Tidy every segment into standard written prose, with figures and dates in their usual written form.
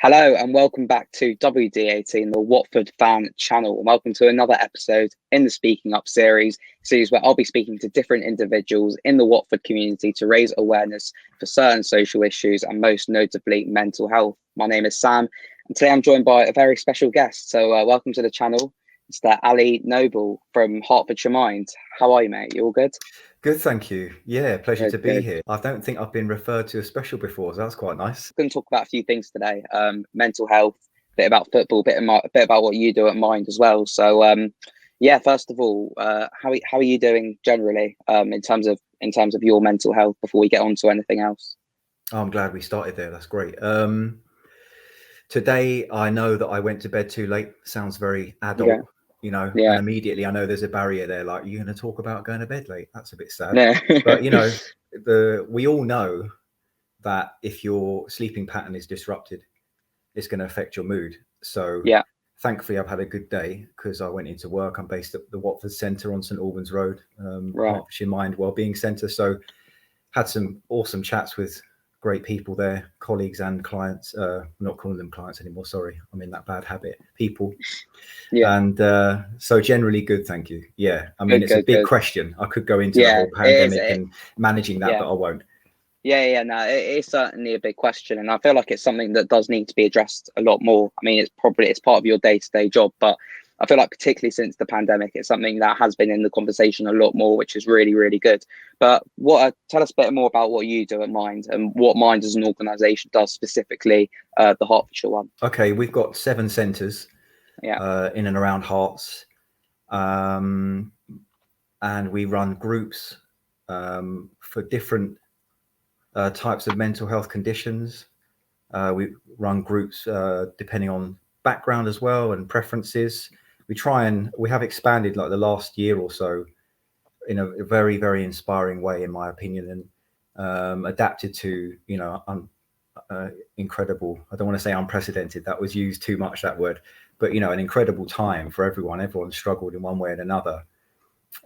Hello and welcome back to WD18, the Watford fan channel. And welcome to another episode in the Speaking Up series where I'll be speaking to different individuals in the Watford community to raise awareness for certain social issues and most notably mental health. My name is Sam and today I'm joined by a very special guest. So welcome to the channel. It's Ali Noble from Hertfordshire Mind. How are you, mate? You all good? Good, thank you. Yeah, pleasure to be Good. here. I don't think I've been referred to as special before, so that's quite nice. We're going to talk about a few things today. Mental health, a bit about football, a bit about what you do at Mind as well. So yeah, first of all, how are you doing generally in terms of your mental health before we get on to anything else? Oh, I'm glad we started there. That's great. Today I know that I went to bed too late. Sounds very adult, and immediately I know there's a barrier there. Like, you're going to talk about going to bed late? That's a bit sad. Yeah. But we all know that if your sleeping pattern is disrupted, it's going to affect your mood. So yeah, thankfully I've had a good day because I went into work. I'm based at the Watford Centre on St Albans Road, right. Hertfordshire Mind Wellbeing Centre. So had some awesome chats with great people there, colleagues and clients. I'm not calling them clients anymore, sorry, I'm in that bad habit. People. Yeah. And so generally good, thank you. Yeah, I mean, it's a big question. I could go into the whole pandemic and managing that, but I won't. Yeah, no, it's certainly a big question, and I feel like it's something that does need to be addressed a lot more. I mean, it's part of your day-to-day job, but I feel like particularly since the pandemic, it's something that has been in the conversation a lot more, which is really, really good. But tell us a bit more about what you do at Mind and what Mind as an organisation does specifically, the Hertfordshire one. Okay, we've got 7 centres in and around Herts, and we run groups for different types of mental health conditions. We run groups depending on background as well and preferences. We have expanded like the last year or so in a very, very inspiring way, in my opinion, and adapted to, incredible, I don't want to say unprecedented, that was used too much, that word, but, an incredible time for everyone. Everyone struggled in one way and another.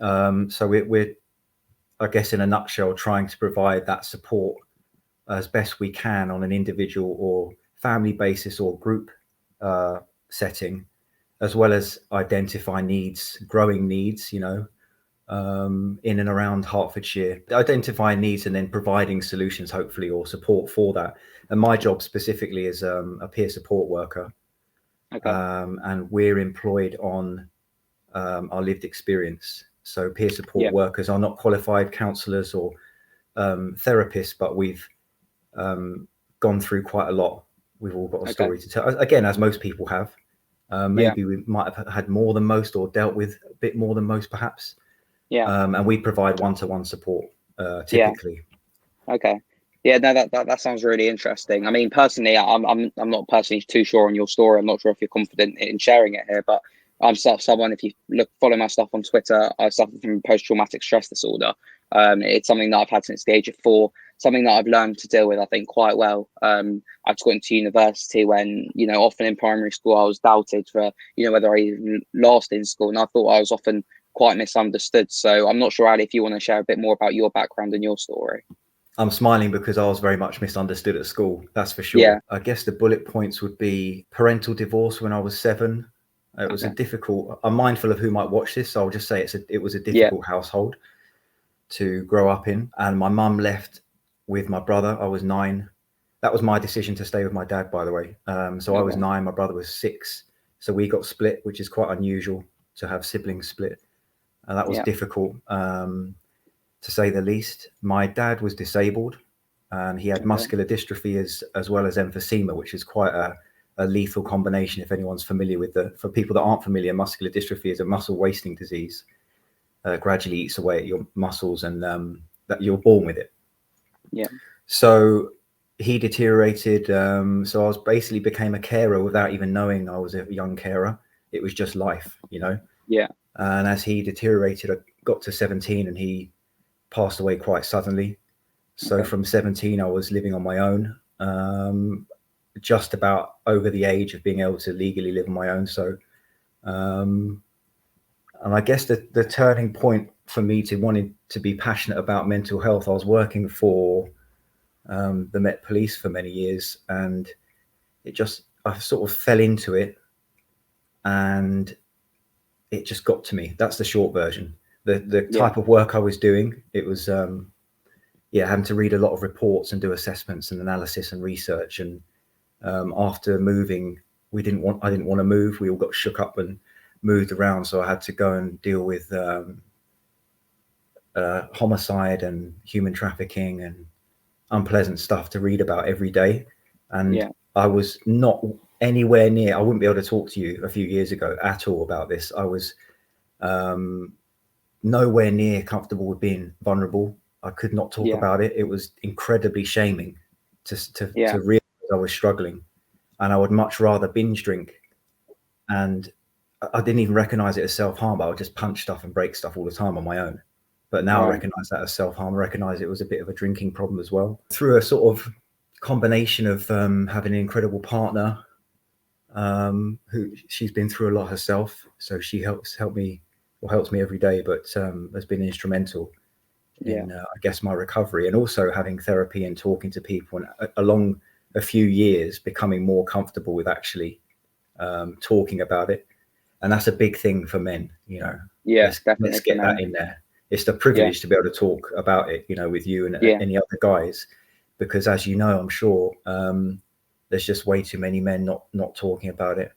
So we're, I guess, in a nutshell, trying to provide that support as best we can on an individual or family basis or group setting, as well as identify needs, growing needs, in and around Hertfordshire, identifying needs and then providing solutions, hopefully, or support for that. And my job specifically is a peer support worker. Okay. And we're employed on our lived experience. So peer support workers are not qualified counsellors or therapists, but we've gone through quite a lot. We've all got a story to tell, again, as most people have. Maybe we might have had more than most or dealt with a bit more than most, perhaps. And we provide one-to-one support typically. Okay. Yeah, no, that sounds really interesting. I mean, personally, I'm not personally too sure on your story. I'm not sure if you're confident in sharing it here, but I'm someone, if you follow my stuff on Twitter, I suffer from post-traumatic stress disorder. It's something that I've had since the age of 4, something that I've learned to deal with, I think, quite well. I got into university when, often in primary school, I was doubted for, whether I even last in school. And I thought I was often quite misunderstood. So I'm not sure, Ali, if you want to share a bit more about your background and your story. I'm smiling because I was very much misunderstood at school, that's for sure. Yeah. I guess the bullet points would be parental divorce when I was 7. It was I'm mindful of who might watch this, so I'll just say it was a difficult household to grow up in. And my mum left with my brother. I was 9. That was my decision to stay with my dad, by the way. So I was 9, my brother was 6. So we got split, which is quite unusual to have siblings split. And that was difficult, to say the least. My dad was disabled and he had muscular dystrophy as well as emphysema, which is quite a lethal combination. If anyone's familiar with for people that aren't familiar, muscular dystrophy is a muscle wasting disease. Gradually eats away at your muscles and that you're born with it. Yeah. So he deteriorated. So I basically became a carer without even knowing I was a young carer. It was just life, Yeah. And as he deteriorated, I got to 17 and he passed away quite suddenly. So from 17, I was living on my own, just about over the age of being able to legally live on my own. So, and I guess the turning point for me to wanting to be passionate about mental health, I was working for the Met Police for many years, and I sort of fell into it, and it just got to me. That's the short version. The type of work I was doing, it was having to read a lot of reports and do assessments and analysis and research. And after moving, I didn't want to move. We all got shook up and moved around, so I had to go and deal with homicide and human trafficking and unpleasant stuff to read about every day. And I was not anywhere near, I wouldn't be able to talk to you a few years ago at all about this. I was nowhere near comfortable with being vulnerable. I could not talk about it. It was incredibly shaming to realize I was struggling, and I would much rather binge drink. And I didn't even recognize it as self-harm, but I would just punch stuff and break stuff all the time on my own. But now I recognize that as self-harm. I recognize it was a bit of a drinking problem as well. Through a sort of combination of having an incredible partner, who she's been through a lot herself, so she helps me every day, but has been instrumental in I guess my recovery, and also having therapy and talking to people, and along a few years becoming more comfortable with actually talking about it. And that's a big thing for men, you know. Definitely. Let's get that in there. It's the privilege to be able to talk about it, you know, with you and any other guys, because as you know, I'm sure there's just way too many men not talking about it.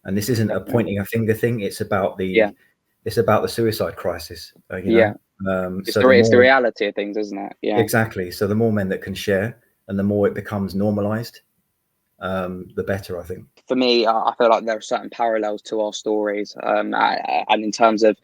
And this isn't a pointing a finger thing. It's about the suicide crisis. You know? It's the reality of things, isn't it? Yeah, exactly. So the more men that can share, and the more it becomes normalized, the better, I think. For me, I feel like there are certain parallels to our stories, and in terms of,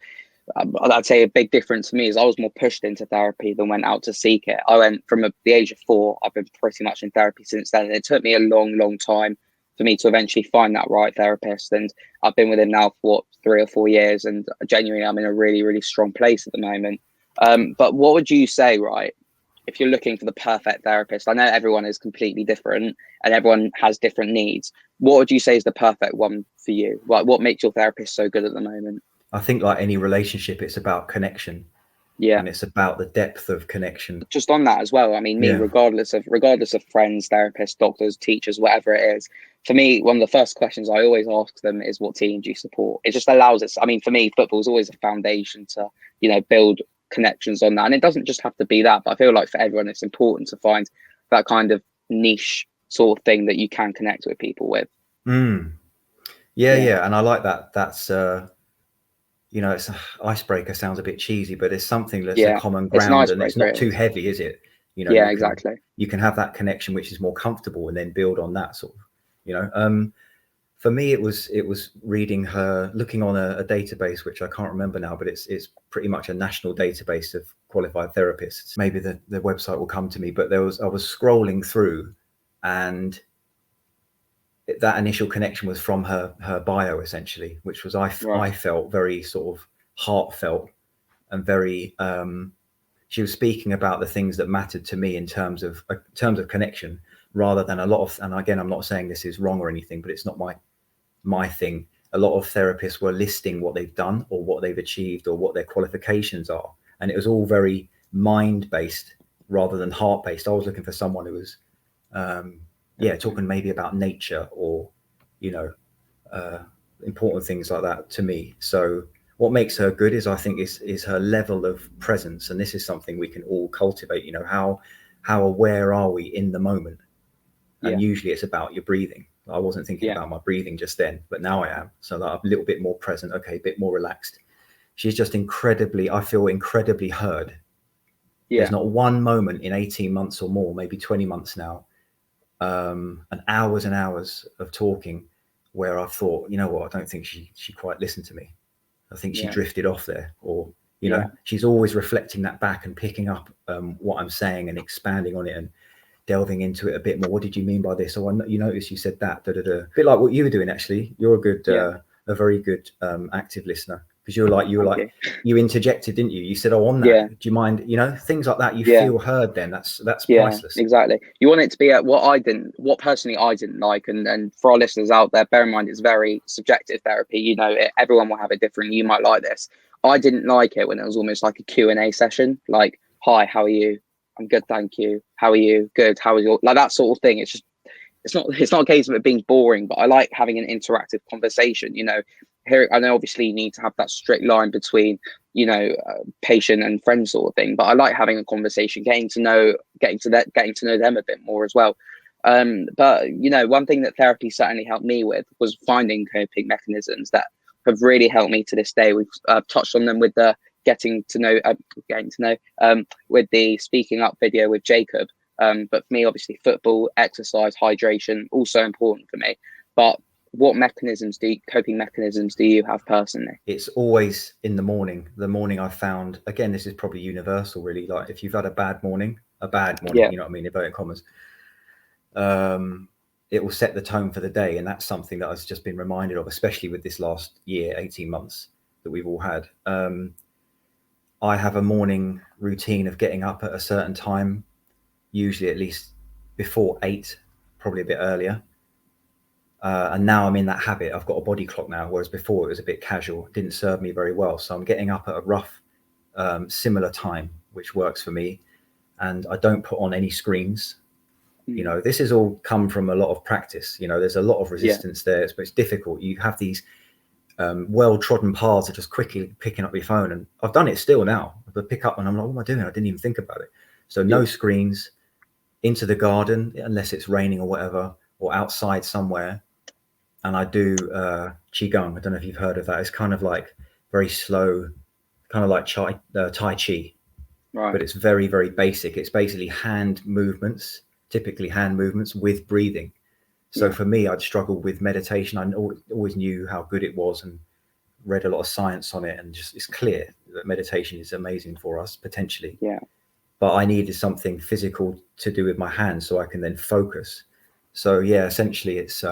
I'd say a big difference for me is I was more pushed into therapy than went out to seek it. I went from the age of 4. I've been pretty much in therapy since then, and it took me a long time for me to eventually find that right therapist. And I've been with him now for 3 or 4 years, and genuinely I'm in a really strong place at the moment. But what would you say, right, if you're looking for the perfect therapist? I know everyone is completely different and everyone has different needs. What would you say is the perfect one for you? Like, what makes your therapist so good at the moment? I think, like any relationship, it's about connection. And it's about the depth of connection. Just on that as well, I mean, me, regardless of friends, therapists, doctors, teachers, whatever it is, for me, one of the first questions I always ask them is, what team do you support? It just allows us, I mean, for me, football is always a foundation to, you know, build connections on that. And it doesn't just have to be that, but I feel like for everyone, it's important to find that kind of niche sort of thing that you can connect with people with. Yeah. And I like that. That's, you know, it's icebreaker, sounds a bit cheesy, but it's something that's a common ground, and it's not too heavy, is it? You know, exactly. You can have that connection, which is more comfortable, and then build on that sort of, you know. For me, it was looking on a database, which I can't remember now, but it's pretty much a national database of qualified therapists. Maybe the website will come to me, but I was scrolling through, and that initial connection was from her bio, essentially, which was I felt very sort of heartfelt and very she was speaking about the things that mattered to me in terms of connection, rather than a lot of, and again, I'm not saying this is wrong or anything, but it's not my thing. A lot of therapists were listing what they've done or what they've achieved or what their qualifications are, and it was all very mind based rather than heart based. I was looking for someone who was talking maybe about nature or, you know, important things like that to me. So what makes her good is, I think, is her level of presence. And this is something we can all cultivate, you know, how aware are we in the moment? And usually it's about your breathing. I wasn't thinking about my breathing just then, but now I am. So that I'm a little bit more present. Okay, a bit more relaxed. She's just I feel incredibly heard. There's not one moment in 18 months or more, maybe 20 months now, and hours of talking, where I thought, you know what, I don't think she quite listened to me. I think she drifted off there, or, you know, she's always reflecting that back and picking up what I'm saying and expanding on it and delving into it a bit more. What did you mean by this? Oh, you noticed you said that. A bit like what you were doing, actually. You're a very good active listener, because you interjected, didn't you? You said, oh, on that, do you mind? You know, things like that. You feel heard. Then that's priceless. Exactly. You want it to be what personally I didn't like, and for our listeners out there, bear in mind it's very subjective therapy. You know, everyone will have it different. You might like this. I didn't like it when it was almost like a Q&A session. Like, hi, how are you? I'm good, thank you. How are you? Good. How is your, like, that sort of thing? It's just, it's not a case of it being boring, but I like having an interactive conversation. Here, I know obviously you need to have that strict line between, patient and friend sort of thing, but I like having a conversation, getting to know them a bit more as well. But one thing that therapy certainly helped me with was finding coping mechanisms that have really helped me to this day. We've touched on them with the getting to know, with the speaking up video with Jacob. But for me, obviously, football, exercise, hydration, also important for me. But what coping mechanisms do you have personally? It's always in the morning. The morning I found, again, this is probably universal, really. Like if you've had a bad morning, Yeah. you know what I mean, inverted commas, it will set the tone for the day. And that's something that I've just been reminded of, especially with this last year, 18 months that we've all had. I have a morning routine of getting up at a certain time, usually at least before 8, probably a bit earlier. And now I'm in that habit. I've got a body clock now, whereas before it was a bit casual. It didn't serve me very well. So I'm getting up at a rough, similar time, which works for me. And I don't put on any screens. This has all come from a lot of practice. There's a lot of resistance there. It's difficult. You have these well-trodden paths of just quickly picking up your phone. And I've done it still now. I pick up and I'm like, what am I doing? I didn't even think about it. So no screens, into the garden, unless it's raining or whatever, or outside somewhere. And I do Qigong. I don't know if you've heard of that. It's kind of like very slow, kind of like Tai Chi. Right. But it's very, very basic. It's basically hand movements, typically hand movements with breathing. So for me, I'd struggled with meditation. I always knew how good it was and read a lot of science on it. And just it's clear that meditation is amazing for us, potentially. Yeah. But I needed something physical to do with my hands so I can then focus. So essentially it's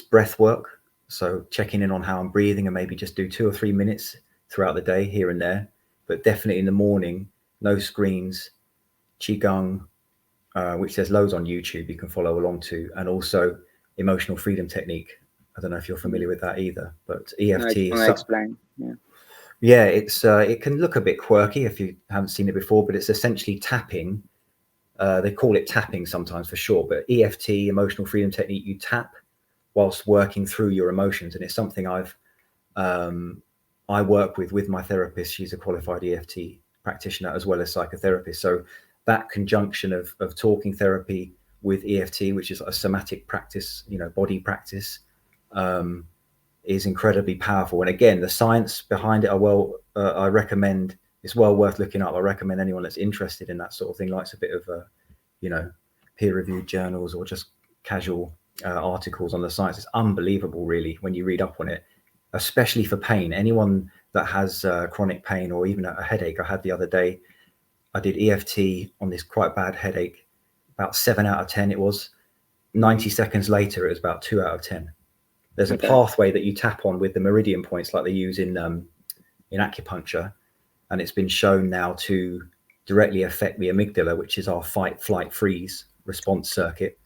breath work. So checking in on how I'm breathing and maybe just do 2 or 3 minutes throughout the day here and there, but definitely in the morning, no screens, Qigong, which there's loads on YouTube you can follow along to, and also emotional freedom technique. I don't know if you're familiar with that either, but EFT is explain. It can look a bit quirky if you haven't seen it before, but it's essentially tapping. They call it tapping sometimes for short, but EFT, emotional freedom technique, you tap whilst working through your emotions. And it's something I work with my therapist. She's a qualified EFT practitioner as well as psychotherapist. So that conjunction of talking therapy with EFT, which is a somatic practice, body practice, is incredibly powerful. And again, the science behind it I recommend. It's well worth looking up. I recommend anyone that's interested in that sort of thing, likes a bit of peer-reviewed journals or just casual articles on the science. It's unbelievable, really, when you read up on it, especially for pain. Anyone that has chronic pain or even a headache. I had the other day, I did EFT on this quite bad headache, about 7 out of 10 it was. 90 seconds later, it was about 2 out of 10. There's a pathway that you tap on with the meridian points like they use in acupuncture. And it's been shown now to directly affect the amygdala, which is our fight, flight, freeze response circuit.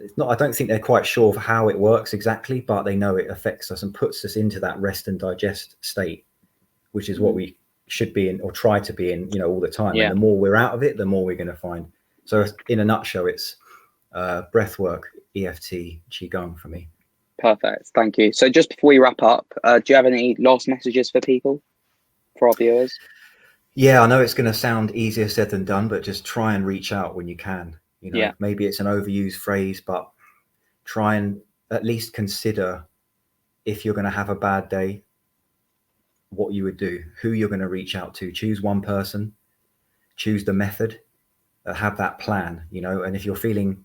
I don't think they're quite sure of how it works exactly, but they know it affects us and puts us into that rest and digest state, which is what we should be in or try to be in, all the time. And the more we're out of it, the more we're going to find. So in a nutshell, it's breath work, EFT, Qigong for me. Perfect. Thank you. So just before we wrap up, do you have any last messages for people, for our viewers? Yeah, I know it's going to sound easier said than done, but just try and reach out when you can. Maybe it's an overused phrase, but try and at least consider, if you're going to have a bad day, what you would do, who you're going to reach out to. Choose one person, choose the method, have that plan, and if you're feeling,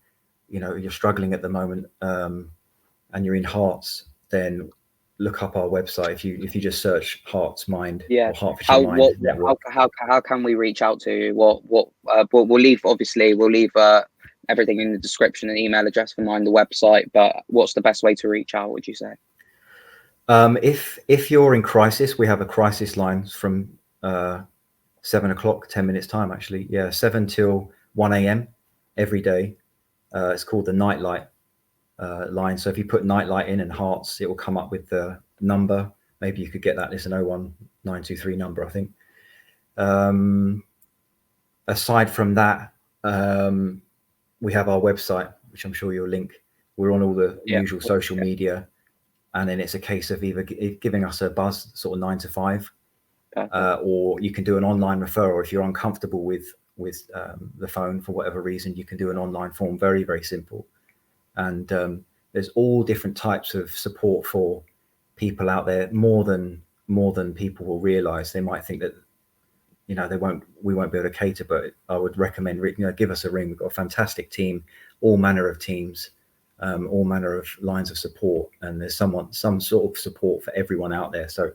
you're struggling at the moment, and you're in Hearts, then look up our website. If you just search Hearts Mind or Hertfordshire Mind Network. How can we reach out to you? We'll leave everything in the description, an email address for mine, the website, but what's the best way to reach out, would you say? If you're in crisis, we have a crisis line from 7 o'clock, 10 minutes time actually. 7 till 1 a.m. every day. It's called the Nightlight line. So if you put Nightlight in and Hearts, it will come up with the number. Maybe you could get that. It's an 01923 number, I think. Aside from that, we have our website, which I'm sure you'll link. We're on all the usual social media, and then it's a case of either giving us a buzz, sort of 9 to 5, or you can do an online referral if you're uncomfortable with the phone for whatever reason. You can do an online form, very, very simple. And there's all different types of support for people out there, more than people will realize. They might think that, you know, we won't be able to cater, but I would recommend, you know, give us a ring. We've got a fantastic team, all manner of teams, all manner of lines of support, and there's some sort of support for everyone out there. So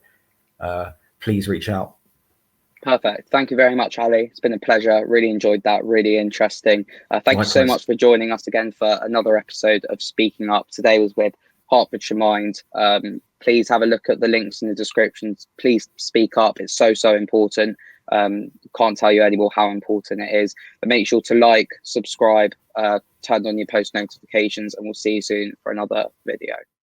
please reach out. Perfect. Thank you very much, Ali. It's been a pleasure. Really enjoyed that. Really interesting. Thank you so much for joining us again for another episode of Speaking Up. Today was with Hertfordshire Mind. Please have a look at the links in the descriptions. Please speak up. It's so important. Can't tell you anymore how important it is. But make sure to like, subscribe, turn on your post notifications, and we'll see you soon for another video.